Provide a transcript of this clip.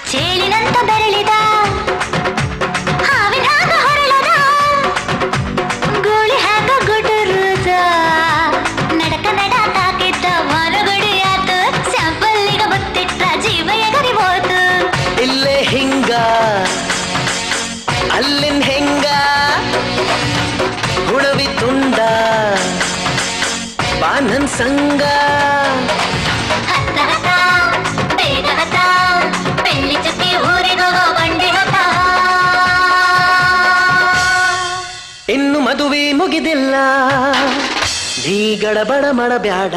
ಚೇಳಿನಂತ ಬೆರಳಿದ ಹಾವಿನ ಹಾಗ ಹೊರಳದ ಗೋಳಿ ಹಾಕ ಗುಟುರುದ ನಡಕ ನಡ ತಾಕಿದ್ದ ಮರಗುಡಿಯಾತ ಸ್ಯಾಂಪಲ್ಲಿಗ ಬತ್ತಿಟ್ಟ ಜೀವ ಎಗರಿ ಹೋತು ಇಲ್ಲೇ ಹಿಂಗ ಅಲ್ಲಿನ್ ಹೆಂಗ ಹುಡವಿ ತುಂಡ ಬಾನನ್ ಸಂಗ ಹತ್ತ ಹತ ಬೇಗ ಹತ ಬೆಳ್ಳಿ ಚುಕ್ಕಿ ಊರಿಗೋಗೋ ಬಂಡಿ ಹತ ಇನ್ನು ಮದುವೆ ಮುಗಿದಿಲ್ಲ ನೀ ಗಡಬಡ ಮಾಡಬ್ಯಾಡ